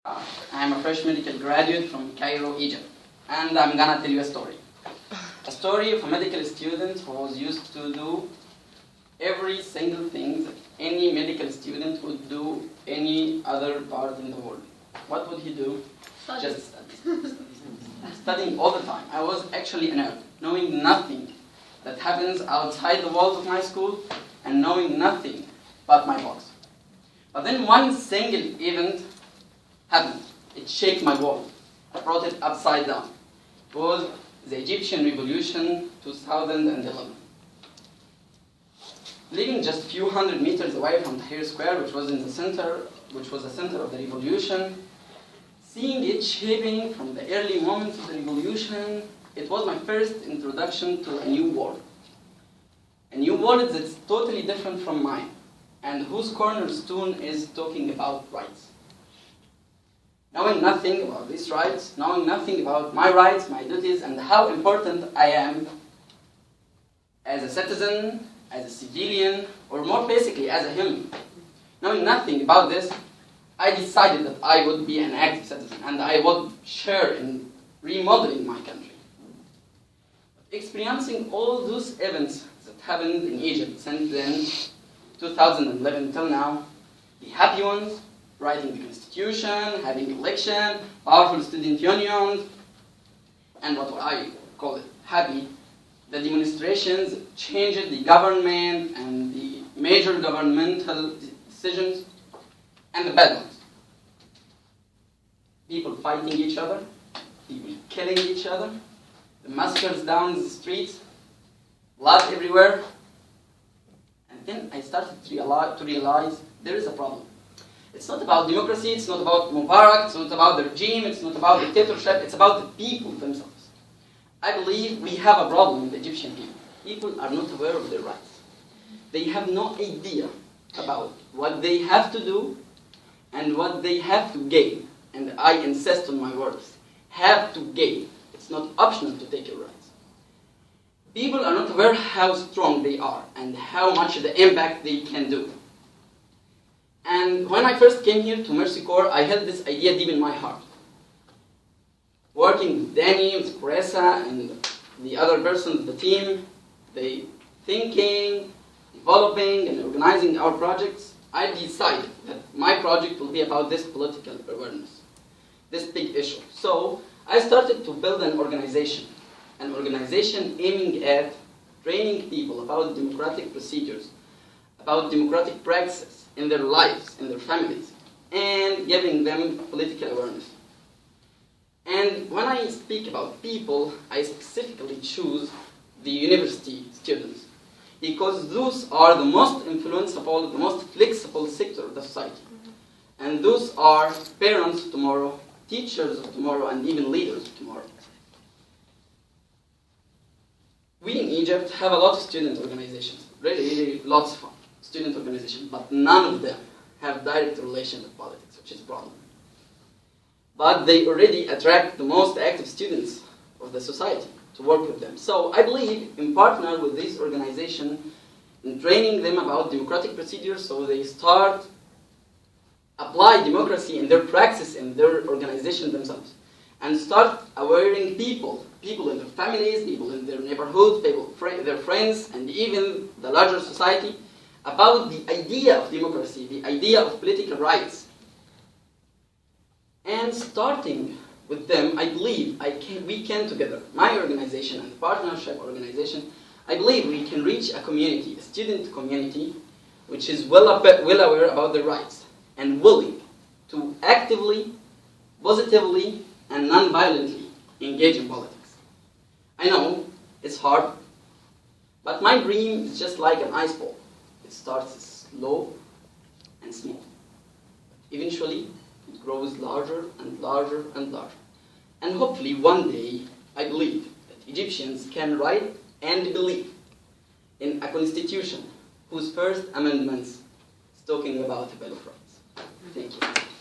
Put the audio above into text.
I'm a fresh medical graduate from Cairo, Egypt, and I'm gonna tell you a story. A story of a medical student who was used to do every single thing that any medical student would do any other part in the world. What would he do? Just study. Studying all the time. I was actually a nerd, knowing nothing that happens outside the walls of my school and knowing nothing but my books. But then one single event happened. It shook my world. I brought it upside down. It was the Egyptian Revolution 2011. Living just a few hundred meters away from Tahrir Square, which was the center of the revolution, seeing it shaping from the early moments of the revolution, it was my first introduction to a new world. A new world that's totally different from mine, and whose cornerstone is talking about rights. Knowing nothing about these rights, knowing nothing about my rights, my duties, and how important I am as a citizen, as a civilian, or more basically as a human. Knowing nothing about this, I decided that I would be an active citizen and I would share in remodeling my country. Experiencing all those events that happened in Egypt since then, 2011 till now, the happy ones, writing the constitution, having election, powerful student unions, and what I call it happy, the demonstrations changed the government and the major governmental decisions, and the bad ones. People fighting each other, people killing each other, the massacres down the streets, blood everywhere. And then I started to realize there is a problem. It's not about democracy, it's not about Mubarak, it's not about the regime, it's not about dictatorship, it's about the people themselves. I believe we have a problem with the Egyptian people. People are not aware of their rights. They have no idea about what they have to do and what they have to gain. And I insist on my words, have to gain. It's not optional to take your rights. People are not aware how strong they are and how much the impact they can do. And when I first came here to Mercy Corps, I held this idea deep in my heart. Working with Danny, with Caressa, and the other persons of the team, they thinking, developing, and organizing our projects, I decided that my project will be about this political awareness, this big issue. So I started to build an organization aiming at training people about democratic procedures, about democratic practices in their lives, in their families, and giving them political awareness. And when I speak about people, I specifically choose the university students, because those are the most influenceable, the most flexible sector of the society. And those are parents of tomorrow, teachers of tomorrow, and even leaders of tomorrow. We in Egypt have a lot of student organizations, really lots of student organizations, but none of them have direct relation with politics, which is a problem. But they already attract the most active students of the society to work with them. So I believe in partner with this organization in training them about democratic procedures so they start apply democracy in their practice in their organization themselves and start awareing people in their families, people in their neighborhoods, their friends, and even the larger society about the idea of democracy, the idea of political rights. And starting with them, I believe we can together, my organization and the partnership organization, I believe we can reach a community, a student community, which is well aware about their rights and willing to actively, positively, and non-violently engage in politics. I know it's hard, but my dream is just like an ice ball. It starts slow and small. Eventually, it grows larger and larger and larger. And hopefully one day, I believe that Egyptians can write and believe in a constitution whose first amendments is talking about the Bill of Rights. Thank you.